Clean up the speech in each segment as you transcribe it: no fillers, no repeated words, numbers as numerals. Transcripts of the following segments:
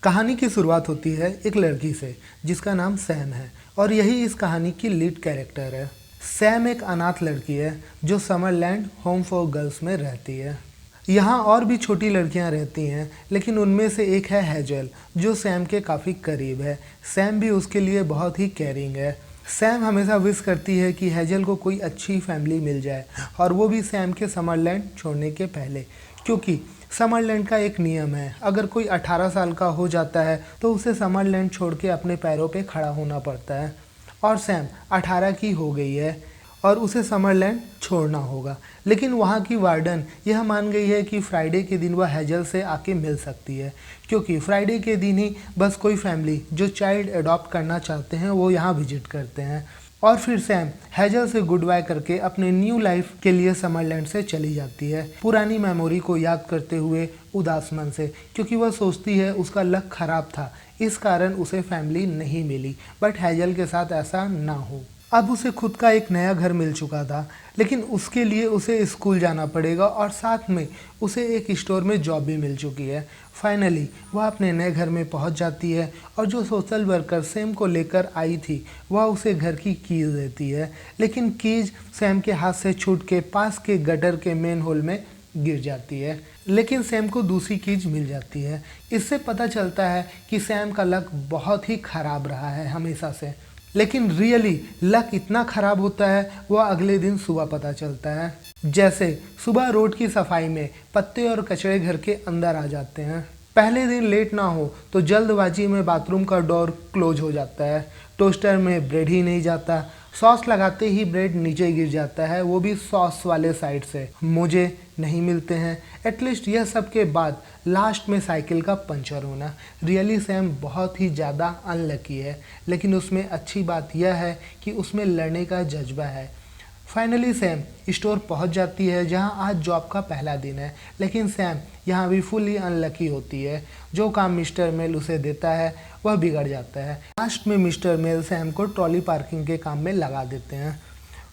कहानी की शुरुआत होती है एक लड़की से जिसका नाम सैम है और यही इस कहानी की लीड कैरेक्टर है। सैम एक अनाथ लड़की है जो समरलैंड होम फॉर गर्ल्स में रहती है। यहाँ और भी छोटी लड़कियाँ रहती हैं, लेकिन उनमें से एक है हेजल जो सैम के काफ़ी करीब है। सैम भी उसके लिए बहुत ही केयरिंग है। सैम हमेशा विश करती है कि हेजल को कोई अच्छी फैमिली मिल जाए, और वो भी सैम के समरलैंड छोड़ने के पहले, क्योंकि समरलैंड का एक नियम है, अगर कोई 18 साल का हो जाता है तो उसे समरलैंड छोड़ के अपने पैरों पे खड़ा होना पड़ता है। और सैम 18 की हो गई है और उसे समरलैंड छोड़ना होगा, लेकिन वहाँ की वार्डन यह मान गई है कि फ्राइडे के दिन वह हेजल से आके मिल सकती है, क्योंकि फ्राइडे के दिन ही बस कोई फैमिली जो चाइल्ड अडॉप्ट करना चाहते हैं वो यहाँ विजिट करते हैं। और फिर सैम हेजल से गुड बाय करके अपने न्यू लाइफ के लिए समरलैंड से चली जाती है, पुरानी मेमोरी को याद करते हुए उदास मन से, क्योंकि वह सोचती है उसका लक खराब था, इस कारण उसे फैमिली नहीं मिली। बट हेजल के साथ ऐसा ना हो। अब उसे खुद का एक नया घर मिल चुका था, लेकिन उसके लिए उसे स्कूल जाना पड़ेगा और साथ में उसे एक स्टोर में जॉब भी मिल चुकी है। फाइनली वह अपने नए घर में पहुंच जाती है और जो सोशल वर्कर सैम को लेकर आई थी वह उसे घर की कीज देती है, लेकिन कीज सैम के हाथ से छूट के पास के गटर के मेन होल में गिर जाती है। लेकिन सैम को दूसरी कीज मिल जाती है। इससे पता चलता है कि सैम का लक बहुत ही खराब रहा है हमेशा से, लेकिन रियली लक इतना खराब होता है वह अगले दिन सुबह पता चलता है। जैसे सुबह रोड की सफाई में पत्ते और कचरे घर के अंदर आ जाते हैं। पहले दिन लेट ना हो तो जल्दबाजी में बाथरूम का डोर क्लोज हो जाता है। टोस्टर में ब्रेड ही नहीं जाता, सॉस लगाते ही ब्रेड नीचे गिर जाता है, वो भी सॉस वाले साइड से। मुझे नहीं मिलते हैं। एटलीस्ट यह सब के बाद लास्ट में साइकिल का पंचर होना। रियली सैम बहुत ही ज़्यादा अनलकी है, लेकिन उसमें अच्छी बात यह है कि उसमें लड़ने का जज्बा है। फाइनली सैम स्टोर पहुंच जाती है जहां आज जॉब का पहला दिन है, लेकिन सैम यहां भी फुली अनलकी होती है। जो काम मिस्टर मेल उसे देता है वह बिगड़ जाता है। लास्ट में मिस्टर मेल सैम को ट्रॉली पार्किंग के काम में लगा देते हैं।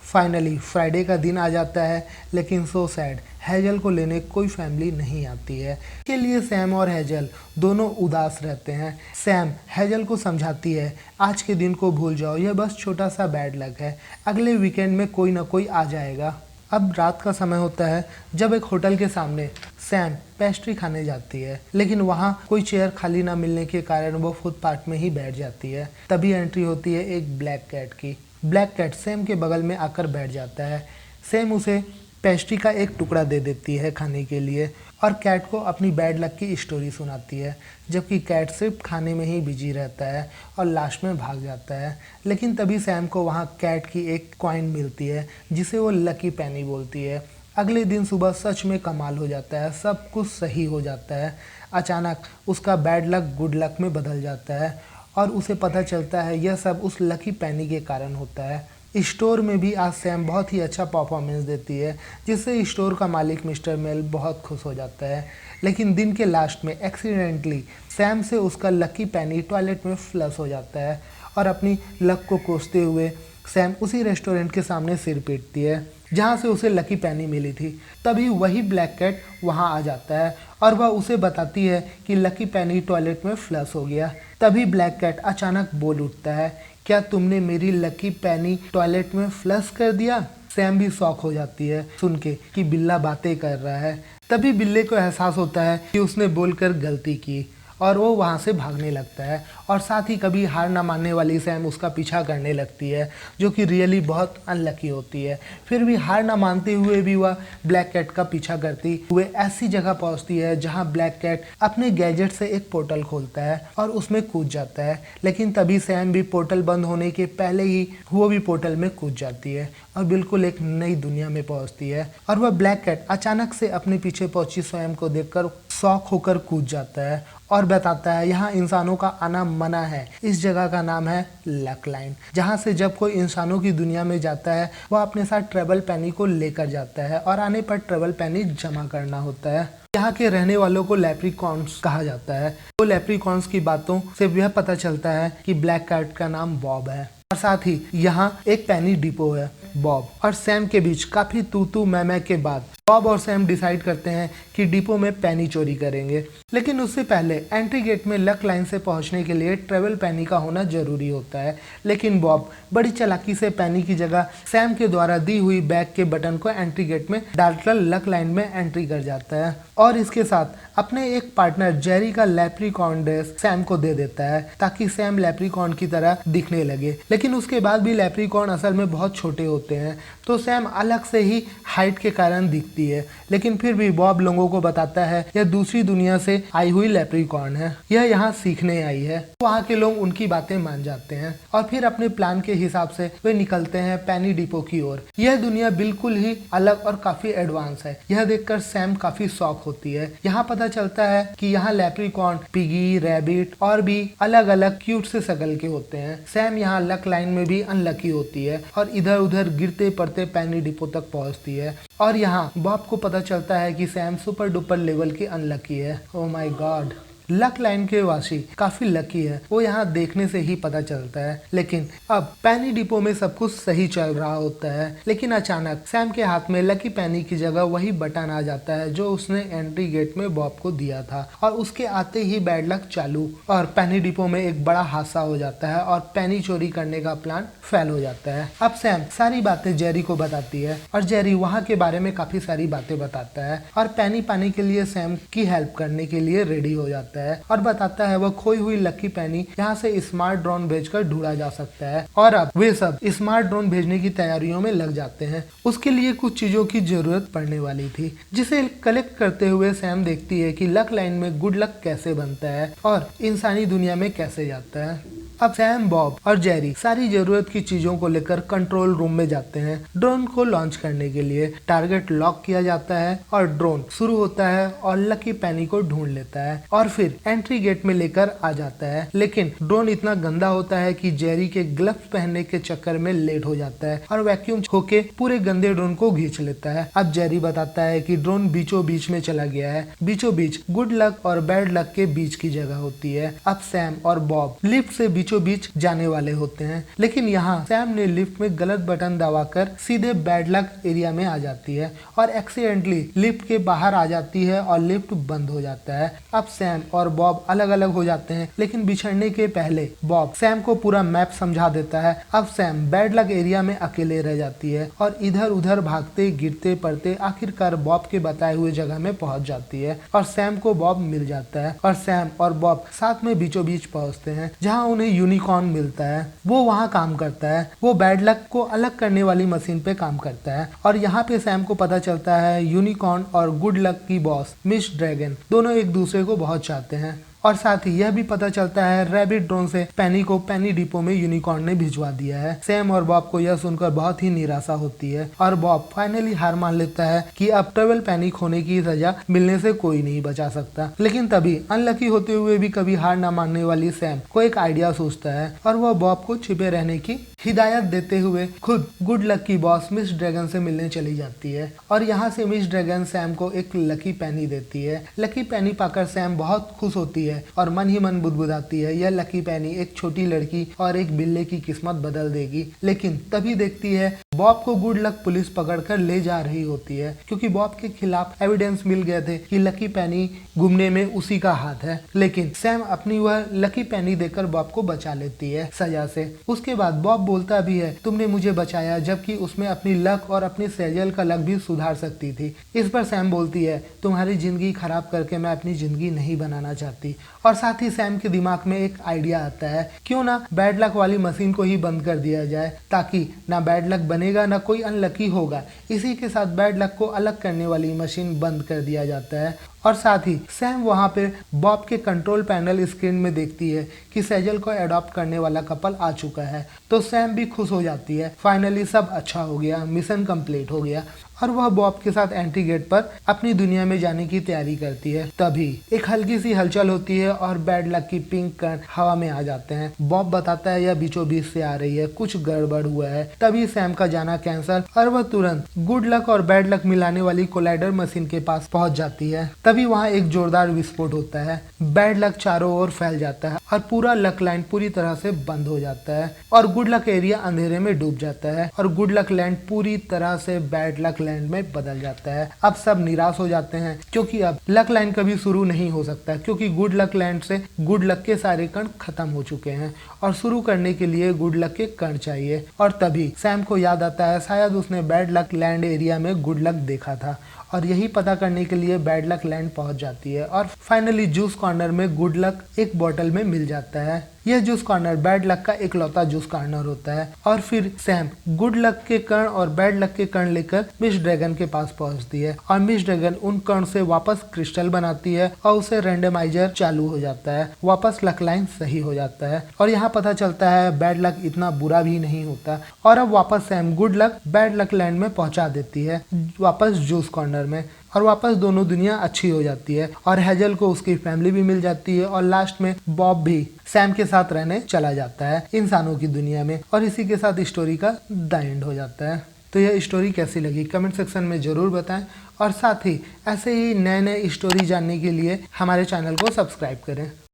फाइनली फ्राइडे का दिन आ जाता है, लेकिन सो सैड हेजल को लेने कोई फैमिली नहीं आती है। इसके लिए सैम और हेजल दोनों उदास रहते हैं। सैम हेजल को समझाती है आज के दिन को भूल जाओ, यह बस छोटा सा बैड लक है, अगले वीकेंड में कोई ना कोई आ जाएगा। अब रात का समय होता है जब एक होटल के सामने सैम पेस्ट्री खाने जाती है, लेकिन वहाँ कोई चेयर खाली ना मिलने के कारण वो फुटपाथ में ही बैठ जाती है। तभी एंट्री होती है एक ब्लैक कैट की। ब्लैक कैट सैम के बगल में आकर बैठ जाता है। सैम उसे पेस्ट्री का एक टुकड़ा दे देती है खाने के लिए और कैट को अपनी बैड लक की स्टोरी सुनाती है, जबकि कैट सिर्फ खाने में ही बिजी रहता है और लास्ट में भाग जाता है। लेकिन तभी सैम को वहाँ कैट की एक कॉइन मिलती है जिसे वो लकी पेनी बोलती है। अगले दिन सुबह सच में कमाल हो जाता है, सब कुछ सही हो जाता है। अचानक उसका बैड लक गुड लक में बदल जाता है और उसे पता चलता है यह सब उस लकी पेनी के कारण होता है। स्टोर में भी आज सैम बहुत ही अच्छा परफॉर्मेंस देती है, जिससे स्टोर का मालिक मिस्टर मेल बहुत खुश हो जाता है। लेकिन दिन के लास्ट में एक्सीडेंटली सैम से उसका लकी पेनी टॉयलेट में फ्लश हो जाता है और अपनी लक को कोसते हुए सैम उसी रेस्टोरेंट के सामने सिर पीटती है जहाँ से उसे लकी पेनी मिली थी। तभी वही ब्लैक कैट वहाँ आ जाता है और वह उसे बताती है कि लकी पेनी टॉयलेट में फ्लश हो गया। तभी ब्लैक कैट अचानक बोल उठता है, क्या तुमने मेरी लकी पेनी टॉयलेट में फ्लश कर दिया? सैम भी शॉक हो जाती है सुन के कि बिल्ला बातें कर रहा है। तभी बिल्ले को एहसास होता है कि उसने बोलकर गलती की और वो वहाँ से भागने लगता है और साथ ही कभी हार ना मानने वाली सैम उसका पीछा करने लगती है, जो कि रियली बहुत अनलकी होती है। फिर भी हार ना मानते हुए भी वह ब्लैक कैट का पीछा करती हुए ऐसी जगह पहुँचती है जहाँ ब्लैक कैट अपने गैजेट से एक पोर्टल खोलता है और उसमें कूद जाता है। लेकिन तभी सैम भी पोर्टल बंद होने के पहले ही वो भी पोर्टल में कूद जाती है और बिल्कुल एक नई दुनिया में पहुँचती है। और वह ब्लैक कैट अचानक से अपने पीछे पहुंची स्वयं को देखकर शॉक होकर कूद जाता है और बताता है यहाँ इंसानों का आना मना है। इस जगह का नाम है लक लाइन, जहाँ से जब कोई इंसानों की दुनिया में जाता है वह अपने साथ ट्रेवल पेनी को लेकर जाता है और आने पर ट्रेवल पेनी जमा करना होता है। यहाँ के रहने वालों को लेप्रिकॉन्स कहा जाता है। तो लेप्रिकॉन्स की बातों से यह पता चलता है कि ब्लैक कैट का नाम बॉब है और साथ ही यहाँ एक पेनी डिपो है। बॉब और सैम के बीच काफी तू तू मैं के बाद बॉब और सैम डिसाइड करते हैं कि डिपो में पेनी चोरी करेंगे, लेकिन उससे पहले एंट्री गेट में लक लाइन से पहुंचने के लिए ट्रेवल पेनी का होना जरूरी होता है। लेकिन बॉब बड़ी चालाकी से पेनी की जगह सैम के द्वारा दी हुई बैग के बटन को एंट्री गेट में डालकर लक लाइन में एंट्री कर जाता है और इसके साथ अपने एक पार्टनर जेरी का लेप्रिकॉन ड्रेस सैम को दे देता है ताकि सैम लेप्रिकॉन की तरह दिखने लगे। लेकिन उसके बाद भी लेप्रिकॉन असल में बहुत छोटे होते हैं, तो सैम अलग से ही हाइट के कारण दिखती है। लेकिन फिर भी बॉब लोगों को बताता है यह दूसरी दुनिया से आई हुई लेप्रिकॉन है, यह यहाँ सीखने आई है। वहाँ के लोग उनकी बातें मान जाते हैं और फिर अपने प्लान के हिसाब से वे निकलते हैं पेनी डिपो की ओर। यह दुनिया बिल्कुल ही अलग और काफी एडवांस है। यह देखकर सैम काफी शॉक होती है। यहाँ पता चलता है कि यहाँ लेप्रिकॉन, पिगी, रैबिट और भी अलग अलग क्यूट से शकल के होते हैं। सैम यहाँ लक लाइन में भी अनलकी होती है और इधर उधर गिरते पड़ते पेनी डिपो तक पहुँचती है और यहाँ बॉब को पता चलता है कि सैम सुपर डुपर लेवल की अनलकी है। Oh my God, luck line के वासी काफी लकी है, वो यहाँ देखने से ही पता चलता है। लेकिन अब पेनी डिपो में सब कुछ सही चल रहा होता है, लेकिन अचानक सैम के हाथ में लकी पेनी की जगह वही बटन आ जाता है जो उसने एंट्री गेट में बॉब को दिया था और उसके आते ही बैड लक चालू और पेनी डिपो में एक बड़ा हादसा हो जाता है और पेनी चोरी करने का प्लान फेल हो जाता है। अब सैम सारी बातें जेरी को बताती है और जेरी वहाँ के बारे में काफी सारी बातें बताता है और पेनी पाने के लिए सैम की हेल्प करने के लिए रेडी हो जाता है और बताता है वह खोई हुई लकी पेनी यहाँ से स्मार्ट ड्रोन भेजकर ढूंढा जा सकता है। और अब वे सब स्मार्ट ड्रोन भेजने की तैयारियों में लग जाते हैं। उसके लिए कुछ चीजों की जरूरत पड़ने वाली थी जिसे कलेक्ट करते हुए सैम देखती है कि लक लाइन में गुड लक कैसे बनता है और इंसानी दुनिया में कैसे जाता है। अब सैम, बॉब और जेरी सारी जरूरत की चीजों को लेकर कंट्रोल रूम में जाते हैं ड्रोन को लॉन्च करने के लिए। टारगेट लॉक किया जाता है और ड्रोन शुरू होता है और लकी पेनी को ढूंढ लेता है और फिर एंट्री गेट में लेकर आ जाता है। लेकिन ड्रोन इतना गंदा होता है कि जेरी के ग्लव्स पहनने के चक्कर में लेट हो जाता है और वैक्यूम होके पूरे गंदे ड्रोन को खींच लेता है। अब जेरी बताता है कि ड्रोन बीचों बीच में चला गया है। बीचों बीच गुड लक और बैड लक के बीच की जगह होती है। अब सैम और बॉब लिफ्ट से बीचों बीच जाने वाले होते हैं, लेकिन यहाँ सैम ने लिफ्ट में गलत बटन दबाकर सीधे बैड लक एरिया में आ जाती है और एक्सीडेंटली लिफ्ट के बाहर आ जाती है और लिफ्ट बंद हो जाता है। अब सैम और बॉब अलग अलग हो जाते हैं, लेकिन बिछड़ने के पहले बॉब सैम को पूरा मैप समझा देता है। अब सैम बैड लक एरिया में अकेले रह जाती है और इधर उधर भागते गिरते पड़ते आखिरकार बॉब के बताए हुए जगह में पहुंच जाती है और सैम को बॉब मिल जाता है और सैम और बॉब साथ में बीचों बीच पहुंचते हैं जहां उन्हें यूनिकॉर्न मिलता है। वो वहां काम करता है, वो बैड लक को अलग करने वाली मशीन पे काम करता है और यहाँ पे सैम को पता चलता है यूनिकॉर्न और गुड लक की बॉस मिस ड्रैगन दोनों एक दूसरे को बहुत चाहते हैं और साथ ही यह भी पता चलता है रैबिट ड्रोन से पेनी को पेनी डिपो में यूनिकॉर्न ने भिजवा दिया है। सैम और बॉब को यह सुनकर बहुत ही निराशा होती है और बॉब फाइनली हार मान लेता है कि अब ट्रेवल पेनी खोने की सजा मिलने से कोई नहीं बचा सकता। लेकिन तभी अनलकी होते हुए भी कभी हार न मानने वाली सैम को एक आइडिया सोचता है और वह बॉब को छिपे रहने की हिदायत देते हुए खुद गुड लक की बॉस मिस ड्रैगन से मिलने चली जाती है और यहाँ से मिस ड्रैगन सैम को एक लकी पेनी देती है। लकी पेनी पाकर सैम बहुत खुश होती है और मन ही मन बुदबुदाती है यह लकी पेनी एक छोटी लड़की और एक बिल्ले की किस्मत बदल देगी। लेकिन तभी देखती है बॉब को गुड लक पुलिस पकड़कर ले जा रही होती है क्योंकि बॉब के खिलाफ एविडेंस मिल गए थे कि लकी पेनी घूमने में उसी का हाथ है। लेकिन सैम अपनी वह लकी पेनी देकर बॉब को बचा लेती है सजा से। उसके बाद बॉब बोलता भी है तुमने मुझे बचाया, जबकि उसमें अपनी लक और अपनी सेजल का लक भी सुधार सकती थी। इस पर सैम बोलती है तुम्हारी जिंदगी खराब करके मैं अपनी जिंदगी नहीं बनाना चाहती। और साथ ही सैम के दिमाग में एक आइडिया आता है क्यों ना बैड लक वाली मशीन को ही बंद कर दिया जाए ताकि ना बैड लक बनेगा ना कोई अनलकी होगा। इसी के साथ बैड लक को अलग करने वाली मशीन बंद कर दिया जाता है और साथ ही सैम वहाँ पे बॉब के कंट्रोल पैनल स्क्रीन में देखती है कि सेजल को अडॉप्ट करने वाला कपल आ चुका है तो सैम भी खुश हो जाती है। फाइनली सब अच्छा हो गया, मिशन कंप्लीट हो गया और वह बॉब के साथ एंट्री गेट पर अपनी दुनिया में जाने की तैयारी करती है। तभी एक हल्की सी हलचल होती है और बैड लक की पिंक कण हवा में आ जाते हैं। बॉब बताता है यह बीचों बीच से आ रही है, कुछ गड़बड़ हुआ है। तभी सैम का जाना कैंसल और वह तुरंत गुड लक और बैड लक मिलाने वाली कोलाइडर मशीन के पास पहुंच जाती है। तभी वहाँ एक जोरदार विस्फोट होता है, बैड लक चारों ओर फैल जाता है और पूरा लक लाइन पूरी तरह से बंद हो जाता है और गुड लक एरिया अंधेरे में डूब जाता है और गुड लक लैंड पूरी तरह से बैड लक लैंड में बदल जाता है। अब सब निराश हो जाते हैं क्योंकि अब लक लैंड कभी शुरू नहीं हो सकता, क्योंकि गुड लक लैंड से गुड लक के सारे कण खत्म हो चुके हैं और शुरू करने के लिए गुड लक के कण चाहिए। और तभी सैम को याद आता है शायद उसने बैड लक लैंड एरिया में गुड लक देखा था, और यही पता करने के लिए बैड लक लैंड पहुंच जाती है और फाइनली जूस कॉर्नर में गुड लक एक बॉटल में मिल जाता है। यह जूस कॉर्नर बैड लक का इकलौता जूस कॉर्नर होता है और फिर सैम गुड लक के कण और बैड लक के कण लेकर मिस ड्रैगन के पास पहुंचती है और मिस ड्रैगन उन कण से वापस क्रिस्टल बनाती है और उसे रैंडमाइजर चालू हो जाता है, वापस लक लाइन सही हो जाता है और यहाँ पता चलता है बैड लक इतना बुरा भी नहीं होता। और अब वापस Sam good luck bad luck land में पहुंचा देती है वापस जूस कॉर्नर में, और वापस दोनों दुनिया अच्छी हो जाती है और हेजल को उसकी फैमिली भी मिल जाती है और लास्ट में बॉब भी सैम के साथ रहने चला जाता है इंसानों की दुनिया में। और इसी के साथ स्टोरी का द एंड हो जाता है। तो यह स्टोरी कैसी लगी कमेंट सेक्शन में ज़रूर बताएं और साथ ही ऐसे ही नए नए स्टोरी जानने के लिए हमारे चैनल को सब्सक्राइब करें।